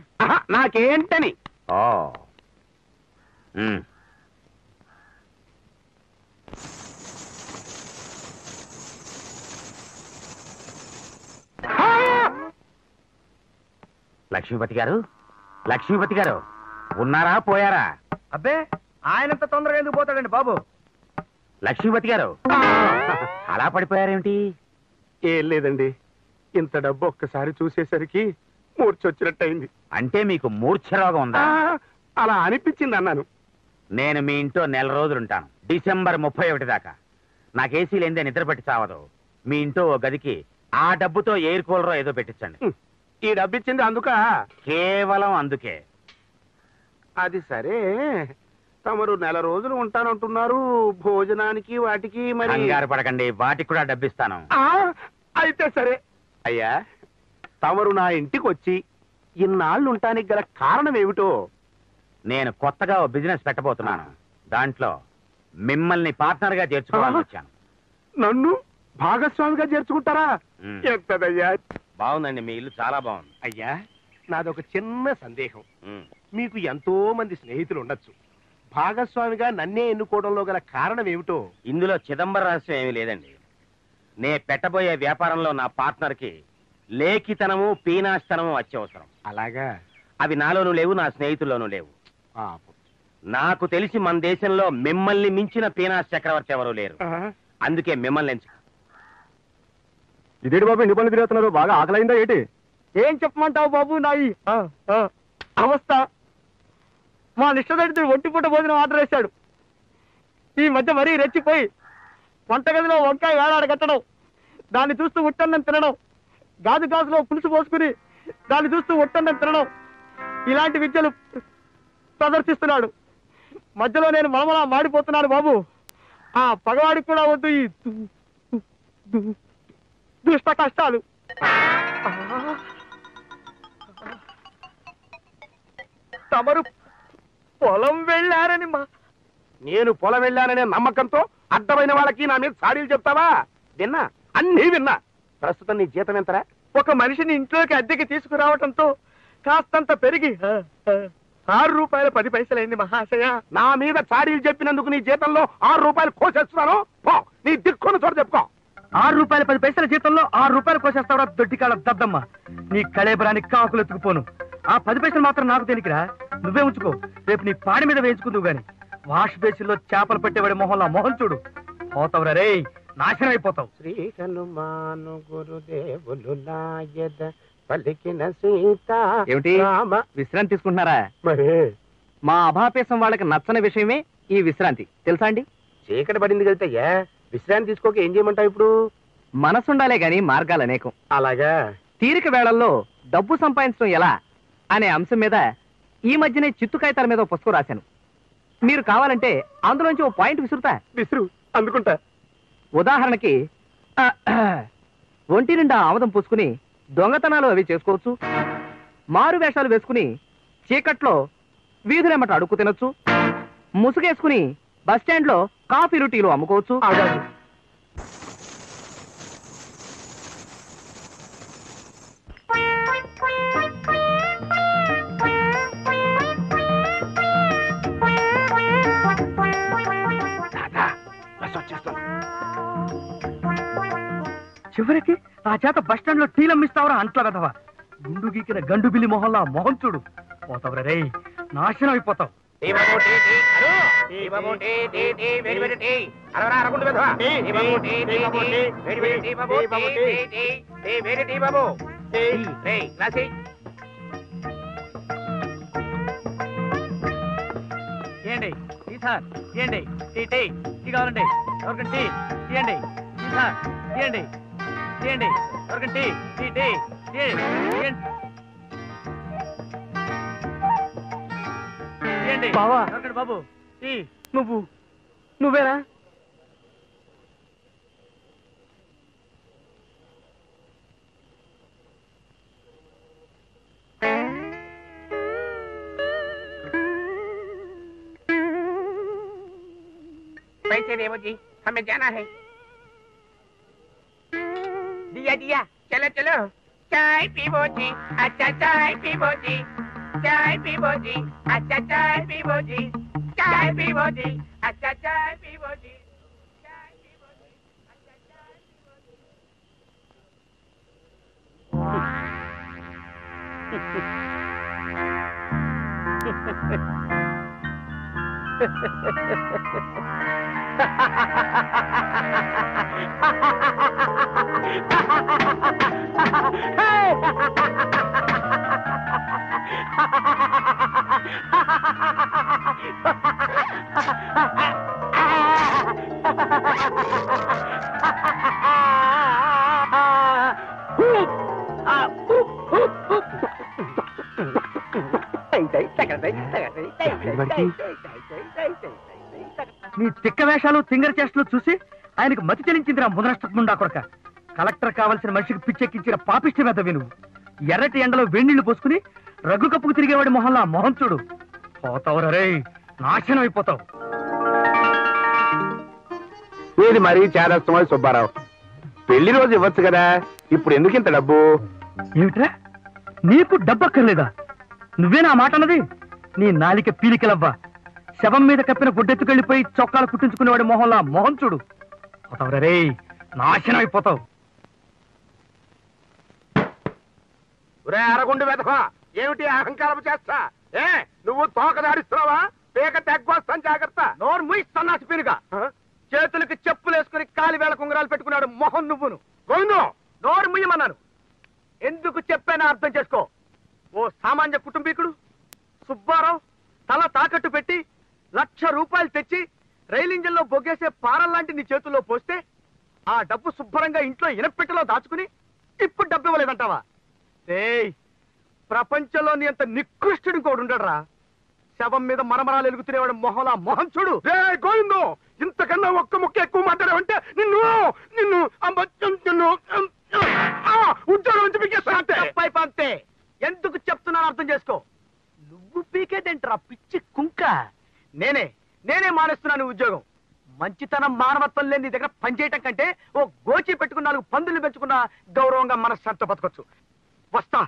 నాకేంటని. ఓ లక్ష్మీపతి గారు, లక్ష్మీపతి గారు ఉన్నారా పోయారా? అబ్బే ఆయనంత తొందరగా ఎందుకు పోతాడండి బాబు? లక్ష్మీపతి గారు అలా పడిపోయారేమిటి? ఏం లేదండి, ఇంత డబ్బు ఒక్కసారి చూసేసరికి మూర్చొచ్చినట్టయింది. అంటే మీకు మూర్ఛరోగం ఉందా? అలా అనిపించింది అన్నాను. నేను మీ ఇంట్లో 1 నెల రోజులుంటాను, డిసెంబర్ 31 దాకా. నాకు ఏసీ లేదే నిద్ర పట్టి చావదు. మీ ఇంట్లో ఓ గదికి ఆ డబ్బుతో ఎయిర్ కూలరో ఏదో పెట్టించండి. ఈ డబ్బు ఇచ్చింది అందుక? కేవలం అందుకే. అది సరే, తమరు 1 నెల రోజులు ఉంటానంటున్నారు, భోజనానికి వాటికి మరి? కంగారు పడకండి, వాటికి కూడా డబ్బిస్తాను. అయితే సరే. అయ్యా తమరు నా ఇంటికి వచ్చి ఇన్నాళ్ళు ఉండటానికి గల కారణం ఏమిటో? నేను కొత్తగా ఓ బిజినెస్ పెట్టబోతున్నాను. దాంట్లో మిమ్మల్ని పార్ట్నర్ గా చేర్చుకోవాలని వచ్చాను. నన్ను భాగస్వామిగా చేర్చుకుంటారా? ఎంతదయ్యా? బాగుందండి, మీ ఇల్లు చాలా బాగుంది. అయ్యా నాదొక చిన్న సందేహం. మీకు ఎంతో మంది స్నేహితులు ఉండొచ్చు, భాగస్వామిగా నన్నే ఎన్నుకోవడంలో గల కారణం ఏమిటో? ఇందులో చిదంబర రహస్యం ఏమీ లేదండి. నే పెట్టబోయే వ్యాపారంలో నా పార్ట్నర్ కి లేఖితనము పీనాస్తనము అత్యవసరం. అలాగా? అవి నాలోనూ లేవు, నా స్నేహితుల్లోనూ లేవు. పాపం. నాకు తెలిసి మన దేశంలో మిమ్మల్ని మించిన పీనాస్ చక్రవర్తి ఎవరూ లేరు. అందుకే మిమ్మల్ని ఎంచు. ఇదేంటి బాబు, ఎన్ని పనులు తిరుగుతున్నారు? బాగా ఆకలైందా ఏంటి? ఏం చెప్పమంటావు బాబు నాయి అవస్థ? మా నిష్టదడితుడు ఒంటిపూట భోజనం ఆర్డర్ వేశాడు. ఈ మధ్య మరీ రెచ్చిపోయి వంటగదిలో వంకాయ వేలాడ కట్టడం, దాన్ని చూస్తూ ఉట్టన్నం తినడం, గాజు గాజులో పులుసు పోసుకుని దాన్ని చూస్తూ ఉట్టన్నం తినడం, ఇలాంటి విద్యలు ప్రదర్శిస్తున్నాడు. మధ్యలో నేను మలమలా మాడిపోతున్నాను బాబు. ఆ పగవాడికి కూడా వద్దు ఈ దుష్ట కష్టాలు. తమరు పొలం వెళ్ళారని నేను పొలం వెళ్ళాననే నమ్మకంతో అడ్డమైన వాళ్ళకి నా మీద సాడీలు చెప్తావా? విన్నా, అన్నీ విన్నా. ప్రస్తుతం నీ జీతం ఎంతరా? ఒక మనిషిని ఇంట్లోకి అద్దెకి తీసుకురావటంతో కాస్తంత పెరిగి 6 రూపాయలు 10 పైసలైంది మహాశయ. నా మీద చాడీలు చెప్పినందుకు నీ జీతంలో 6 రూపాయలు కోసేస్తున్నాను. పో, నీ దిక్కున్న చోట చెప్పుకో. 6 రూపాయలు 10 పైసల జీతంలో 6 రూపాయలు కోసేస్తావా దొడ్డికాళ్ళ దద్దమ్మ? నీ కళేబరానికి కాకులు ఎత్తుకుపోను. ఆ 10 పైసలు మాత్రం నాకు దేనికిరా? నువ్వే ఉంచుకో, రేపు నీ పాడి మీద వేయించుకుందువు గాని. వాష్ బేసిన్లో చేపలు పెట్టేవాడి మొహంలో మొహం చూడు, పోతావురా రే, నాశనం అయిపోతావు. శ్రీ హనుమాను గురుదేవులు నాయద పలికిన సీత ఏమిటి విశ్రాంతి తీసుకుంటున్నారా? మరి మా అభాపేశం వాళ్ళకి నచ్చని విషయమే ఈ విశ్రాంతి, తెలుసా అండి? చీకటి పడింది కదయ్యా, విశ్రాంతి తీసుకోక ఏం చేయమంటావు ఇప్పుడు? మనసుండాలే గాని మార్గాలు అనేకం. అలాగా తీరిక వేళల్లో డబ్బు సంపాదించడం ఎలా అనే అంశం మీద ఈ మధ్యనే చిత్తు కాగితాల మీద ఓ పుస్తకం రాశాను. మీరు కావాలంటే అందులోంచి ఓ పాయింట్ విసురుతా. విసురు, అందుకుంటా. ఉదాహరణకి ఒంటి నిండా ఆమదం పూసుకుని దొంగతనాలు అవి చేసుకోవచ్చు. మారు వేషాలు వేసుకుని చీకట్లో వీధులెమ్మట అడుక్కు తినొచ్చు. ముసుగేసుకుని బస్టాండ్ లో కాఫీలు టీలు అమ్ముకోవచ్చు. చివరికి ఆ చేత బస్టాండ్ లో టీలు అమ్మిస్తావరా అంట్ల వెదవా. గుండు గీకిన గండు బిల్లి మొహంలా మొహం చూడు. పోతావురా రే, నాశనం అయిపోతావు. ఏండి సార్, ఏండి టీ టీ టీ కావాలండి? ఎవరికండి టీ తీయండి. సార్ తీయండి, తీయండి. ఎవరికండి టీ టీ టీ తీయండి. బావా ఎవరికండి బాబు టీ? నువ్వేరా? पैसे देवो जी, हमें जाना है। दिया दिया, चलो चलो। चाय पीबो जी, अच्छा चाय पीबो जी, चाय पीबो जी, अच्छा चाय पीबो जी, चाय पीबो जी, अच्छा चाय पीबो जी, चाय पीबो जी, अच्छा चाय पीबो जी। నీ తిక్క వేషాలు తింగర చేష్టలు చూసి ఆయనకు మతి చెల్లించిందిరా ముదనష్టముండా కొడక. కలెక్టర్ కావాల్సిన మనిషికి పిచ్చెక్కించిన పాపిష్టి మీద విను. ఎర్రటి ఎండలో వేణీళ్లు పోసుకుని రగ్గు కప్పుకు తిరిగేవాడి మొహంలా మొహం చూడు. పోతావురా రే, నాశనం అయిపోతావు. ఇది మరీ చేరస్తమా సుబ్బారావు? పెళ్లి రోజు ఇవ్వచ్చు కదా, ఇప్పుడు ఎందుకు ఇంత డబ్బు? ఏమిట్రా, నీకు డబ్బక్కర్లేదా? నువ్వేనా మాట అన్నది? నీ నాలిక పీలికలవ్వా. శవం మీద కప్పిన గుడ్డెత్తుకెళ్ళిపోయి చొక్కాలు కుట్టించుకునేవాడి మొహంలా మొహం చూడు. పోతావురా రే, నాశనం అయిపోతావు. అరగుండు వెధవా, ఏమిటి అహంకారం చేస్తా? నువ్వు తోక దాడిస్తున్నావా? పేక తెగ్గొస్తాను, జాగ్రత్త. నోరు ముయి సన్నాసి పీనుగా. చేతులకి చెప్పులేసుకుని కాలి వేళ కుంగరాలు పెట్టుకున్నాడు మొహం నువ్వును. గోవిందు, నోరు ముయ్యమన్నాను. ఎందుకు చెప్పానో అర్థం చేసుకో. ఓ సామాన్య కుటుంబీకుడు సుబ్బారావు తల తాకట్టు పెట్టి 1,00,000 రూపాయలు తెచ్చి రైలు ఇంజన్లో బొగ్గేసే పారల్లాంటి నీ చేతుల్లో పోస్తే ఆ డబ్బు శుభ్రంగా ఇంట్లో ఇనపెట్టెలో దాచుకుని ఇప్పుడు డబ్బు ఇవ్వలేదంటావా? ఏయ్, ప్రపంచంలోని అంత నికృష్టుడు ఇంకోడు ఉండడరా. శవం మీద మరమరాలు ఎలుగుతునేవాడు మొహంలా మొహం చూడు. గోవిందు, ఇంతకన్నా ఒక్క ముక్క ఎక్కువ మాట్లాడావంటే నిన్ను నిన్ను ఉద్యోగం నుంచి పీకేస్తా. అంతే. ఎందుకు చెప్తున్నాను అర్థం చేసుకో. నువ్వు పీకేదేంట్రా పిచ్చి కుంక? నేనే మానేస్తున్నాను ఉద్యోగం. మంచితనం మానవత్వం లేని నీ దగ్గర పనిచేయటం కంటే ఓ గోచి పెట్టుకున్న 4 పందులు పెంచుకున్న గౌరవంగా మనశ్శాంతితో బతకొచ్చు. వస్తా.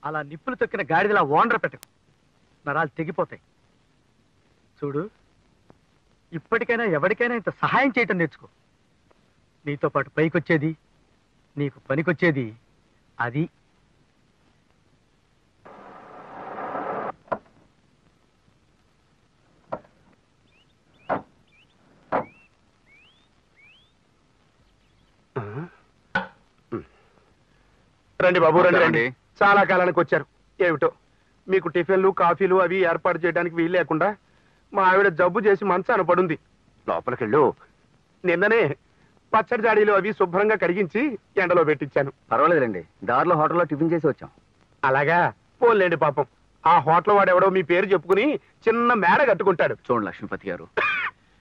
అలా నిప్పులు తొక్కిన గాడిదలా ఓనర పెట్టకు, నరాలు తెగిపోతాయి. చూడు, ఇప్పటికైనా ఎవరికైనా ఇంత సహాయం చేయటం నేర్చుకో. నీతో పాటు పైకొచ్చేది, నీకు పనికొచ్చేది అది. రండి బాబు, రండి రండి. చాలా కాలానికి వచ్చారు. ఏమిటో మీకు టిఫిన్లు కాఫీలు అవి ఏర్పాటు చేయడానికి వీలు లేకుండా మా ఆవిడ జబ్బు చేసి మంచాన పడుంది. లోపలికెళ్ళు. నిన్ననే పచ్చడి జాడీలు అవి శుభ్రంగా కడిగించి ఎండలో పెట్టించాను. పర్వాలేదండి, దారిలో హోటల్లో టిఫిన్ చేసి వచ్చాం. అలాగా? పోన్లేండి పాపం. ఆ హోటల్ వాడెవడో మీ పేరు చెప్పుకుని చిన్న మేడ కట్టుకుంటాడు. చూడండి లక్ష్మీపతి గారు,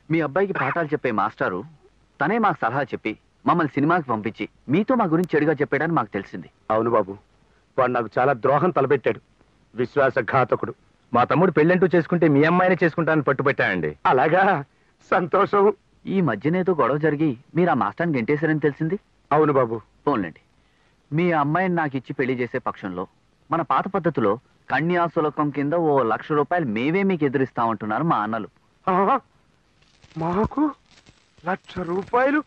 మీ అబ్బాయికి పాఠాలు చెప్పే మాస్టారు తనే మాకు సలహా చెప్పి మమ్మల్ని సినిమాకి పంపించి మీతో మా గురించి చెడుగా చెప్పాడని మాకు తెలిసింది. అవును బాబు, వాడు నాకు చాలా ద్రోహం తలపెట్టాడు. విశ్వాసఘాతకుడు. మా తమ్ముడు పెళ్ళంటూ చేసుకుంటే మీ అమ్మాయిని చేసుకుంటానని పట్టుబట్టానండి. అలాగా? సంతోషం. ఈ మధ్యనేదో గొడవ జరిగి మీరు ఆ మాస్టర్ని గెంటేశారని తెలిసింది. అవును బాబు. పోన్లేండి, మీ అమ్మాయిని నాకు ఇచ్చి పెళ్లి చేసే పక్షంలో మన పాత పద్ధతిలో కన్యాశుల్కం కింద ఓ 1,00,000 రూపాయలు మేమే మీకు ఎదురిస్తామంటున్నారు మా అన్నలు. మాకు 1,00,000 రూపాయలు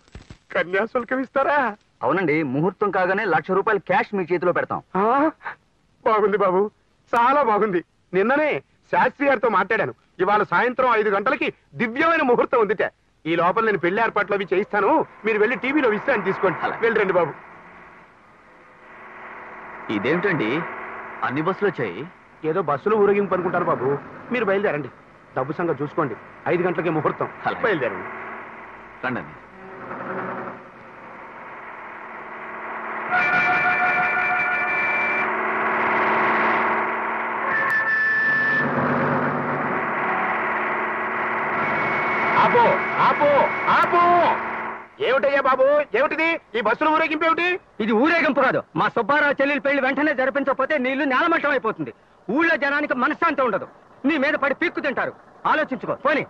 కన్యాశుల్కం ఇస్తారా? అవునండి, ముహూర్తం కాగానే 1,00,000 రూపాయలు క్యాష్ మీ చేతిలో పెడతాం. బాగుంది బాబు, చాలా బాగుంది. నిన్ననే శాస్త్రి గారితో మాట్లాడాను. ఇవాళ సాయంత్రం 5 గంటలకి దివ్యమైన ముహూర్తం ఉందిట. ఈ లోపల నేను పెళ్లి ఏర్పాట్లు అవి చేయిస్తాను. మీరు వెళ్ళి టీవీలో విషయాన్ని తీసుకోండి. వెళ్ళి రండి బాబు. ఇదేమిటండి అన్ని బస్సులు వచ్చాయి? ఏదో బస్సులో ఊరేగింపు అనుకుంటారు బాబు. మీరు బయలుదేరండి. డబ్బు సంగతి చూసుకోండి. 5 గంటలకే ముహూర్తం. బయలుదేరండి. రండి. ఆపో ఆపో ఆపో! ఏమిటయ్యా బాబు, ఏమిటిది? ఈ బస్సులో ఊరేగింపు ఏమిటి? ఇది ఊరేగింపు కాదు. మా సుబ్బారావు చెల్లెలి పెళ్లి వెంటనే జరిపించకపోతే నీళ్లు నేలమట్టం అయిపోతుంది. ఊళ్ళో జనానికి మనశ్శాంతి ఉండదు. నీ మీద పడి పీక్కు తింటారు. ఆలోచించుకో. పోనీ.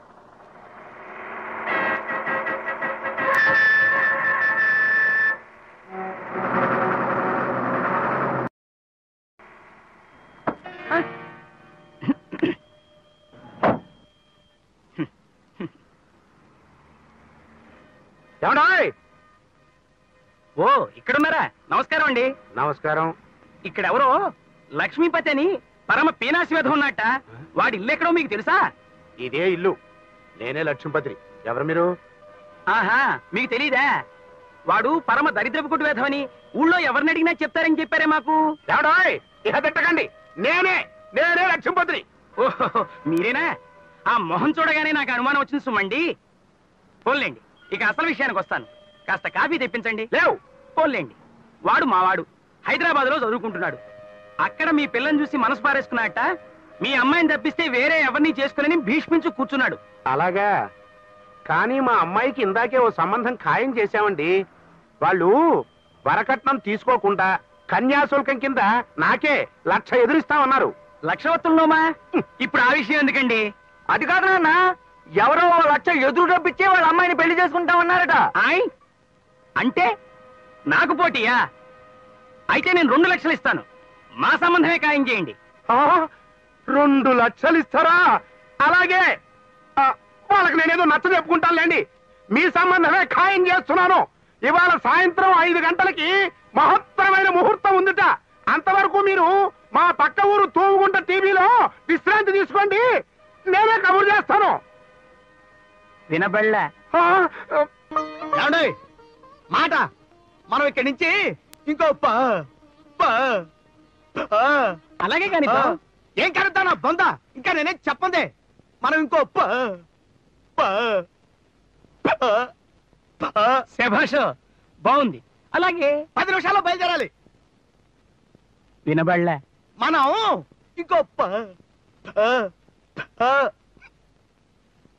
ఏమండాయ్? ఓ, ఇక్కడున్నారా? నమస్కారం అండి. నమస్కారం. ఇక్కడెవరో లక్ష్మీపతి అని పరమ పీనాసి వేధం ఉన్నట్ట. వాడి ఇల్లు ఎక్కడో మీకు తెలుసా? ఇదే ఇల్లు. నేనే లక్ష్మీపతి. ఎవరు మీరు? ఆహా, మీకు తెలీదా? వాడు పరమ దరిద్రపు కొట్టు వేధం అని ఊళ్ళో ఎవరిని అడిగినా చెప్తారని చెప్పారే మాకు. ఏమండాయ్? ఇహ తిట్టకండి. నేనే లక్ష్మీపతిని. ఓహో, మీరేనా? ఆ మొహం చూడగానే నాకు అనుమానం వచ్చింది సుమండి. పోన్లేండి, ఇక అసలు విషయానికి వస్తాను. కాస్త కాఫీ తెప్పించండి. లేవు. పోన్లేండి, వాడు మావాడు హైదరాబాద్ లో చదువుకుంటున్నాడు. అక్కడ మీ పిల్లని చూసి మనసు పారేసుకున్నట్ట మీ అమ్మాయిని తప్పిస్తే వేరే ఎవరిని చేసుకుని భీష్మించు కూర్చున్నాడు. అలాగా? కానీ మా అమ్మాయికి ఇందాకే ఓ సంబంధం ఖాయం చేశామండి. వాళ్ళు వరకట్నం తీసుకోకుండా కన్యాశుల్కం కింద నాకే 1,00,000 ఎదురిస్తామన్నారు. లక్షవత్తుల్లోమా? ఇప్పుడు ఆ విషయం ఎందుకండి? అది కాదు నాన్న, ఎవరో 1,00,000 ఎదురు డబ్బిచ్చి వాళ్ళ అమ్మాయిని పెళ్లి చేసుకుంటామన్నారట. ఆయ్, అంటే నాకు పోటీయా? అయితే నేను 2 లక్షలు ఇస్తాను. మా సంబంధమే ఖాయం చేయండి. 2 లక్షలు ఇస్తారా? అలాగే. వాళ్ళకి నేనేదో నచ్చ చెప్పుకుంటానులేండి. మీ సంబంధమే ఖాయం చేస్తున్నాను. ఇవాళ సాయంత్రం 5 గంటలకి మహత్తరమైన ముహూర్తం ఉందిట. అంతవరకు మీరు మా పక్క ఊరు తూగుంట టీవీలో విశ్రాంతి తీసుకోండి. నేనే కబురు చేస్తాను. వినబళ్ళ మాట మనం ఇక్కడి నుంచి ఇంకో అలాగే కానీ ఏం కలుగుతానా బొంద. ఇంకా నేనే చెప్పందే. మనం ఇంకో శభాష, బాగుంది. అలాగే 10 నిమిషాల్లో బయలుదేరాలి. వినబళ్ళ మనం ఇంకో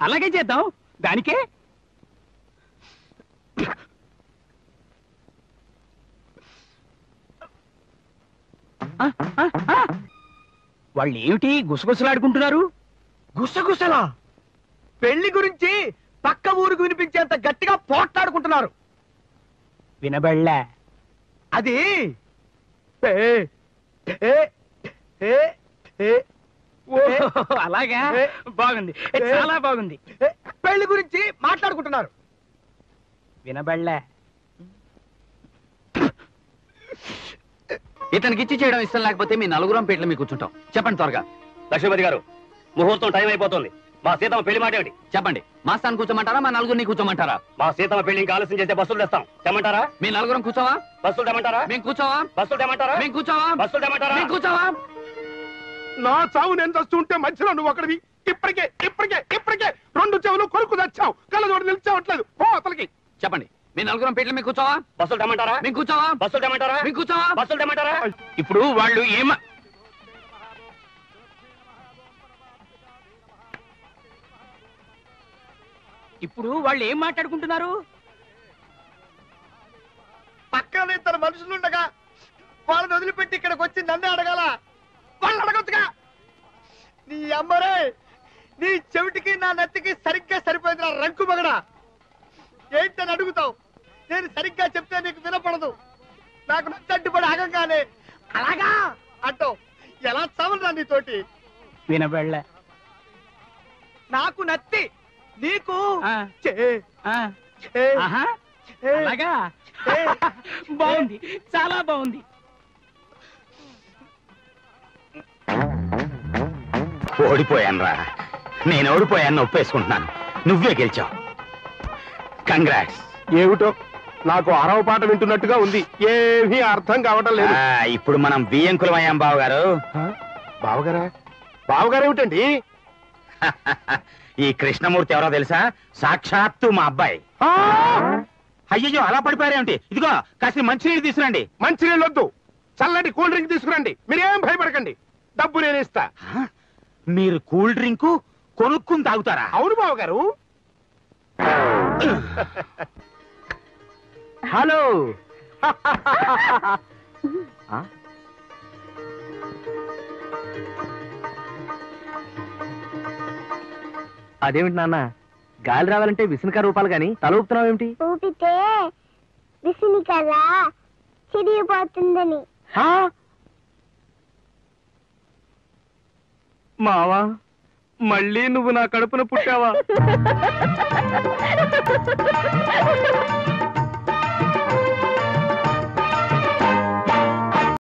అలాగే చేద్దాం. దానికే వాళ్ళు ఏమిటి గుసగుసలాడుకుంటున్నారు? గుసగుసలా? పెళ్లి గురించి పక్క ఊరికి వినిపించేంత గట్టిగా పోట్లాడుకుంటున్నారు. వినబళ్ళ అది అలాగా? బాగుంది, చాలా బాగుంది. పెళ్లి గురించి మాట్లాడుకుంటున్నారు. వినబళ్ళ ఇతనికి ఇచ్చి చేయడం ఇష్టం లేకపోతే మీ 4 పేట్లు మీకు కూర్చుంటాం. చెప్పండి త్వరగా. లక్ష్మీపతి గారు, ముహూర్తం టైం అయిపోతుంది. మా సీతమ్మ పెళ్లి మాట ఏమిటి చెప్పండి. మా స్థానం కూర్చోమంటారా, మా నలుగురిని కూర్చోమంటారా? మా సీతమ్మ పెళ్లి ఇంకా ఆలస్యం చేస్తే బస్సులు తెస్తాం, తెమ్మంటారా? మీ నలుగురం కూర్చోవా? బస్సులు తెమ్మంటారా? మేము కూర్చోవా? బస్సులు తెమ్మంటారా? మేము కూర్చోవా? బస్సులు తెమ్మంటారా? మేము కూర్చోవా? నా చావు నేను చస్తుంటే మధ్యలో నువ్వు ఒకటివి. ఇప్పటికే 2 చెవులు కొరుకు తెచ్చావు, కళ్ళజోడు నిలిచావట్లేదు. పో అతలికి. చెప్పండి, మీ నలుగురం పెళ్లి మేము కూర్చోవా? బస్సులు తెమ్మంటారా? మేము కూర్చోవా? బస్సులు తెమ్మంటారా? మేము కూర్చోవా? బస్సులు తెమ్మంటారా? ఇప్పుడు వాళ్ళు ఏం మాట్లాడుకుంటున్నారు? పక్కన 2 మనుషులుండగా వాళ్ళని వదిలిపెట్టి ఇక్కడికి వచ్చి నన్నే అడగాల? వాళ్ళు అడగొచ్చుగా. నీ అమ్మరే, నీ చెవిటికి నా నెత్తికి సరిగ్గా సరిపోయింది నా రంకు మగడా. ఏంటని అడుగుతావు? నేను సరిగ్గా చెప్తే నీకు వినపడదు. నాకు నచ్చట్టుబడి ఆగంగానే అలాగా అంటావు. ఎలా చావరా నీతోటి? వినబడలే. నాకు నత్తి, నీకు చే చే అలాగా చే. బాగుంది, చాలా బాగుంది. ఓడిపోయాను రా. నేను ఓడిపోయాను, ఒప్పేసుకుంటున్నాను. నువ్వే గెలిచావు. కంగ్రాట్స్. ఏమిటో నాకు అరవ పాట వింటున్నట్టుగా ఉంది, ఏమీ అర్థం కావటం లేదు. ఇప్పుడు మనం బియ్యంకులం అయ్యాం బావగారు. బావగారు ఏమిటండి? ఈ కృష్ణమూర్తి ఎవరో తెలుసా? సాక్షాత్తు మా అబ్బాయి. అయ్యో అలా పడిపోయారేమిటి? ఇదిగో కాస్త మంచినీళ్ళు తీసుకురండి. మంచినీళ్ళు వద్దు, చల్లటి కూల్ డ్రింక్ తీసుకురండి. మీరేం భయపడకండి, డబ్బు నేను ఇస్తా. మీరు కూల్ డ్రింక్ కొనుక్కుని తాగుతారా? అవును బావగారు. హలో. అదేమిటి నాన్న, గాలి రావాలంటే విసునక రూపాలు గాని తల ఊపుతున్నావు ఏమిటి? ఊపితే విసినికల చిరిగిపోతుందని. మావా, మళ్ళీ నువ్వు నా కడుపున పుట్టావా?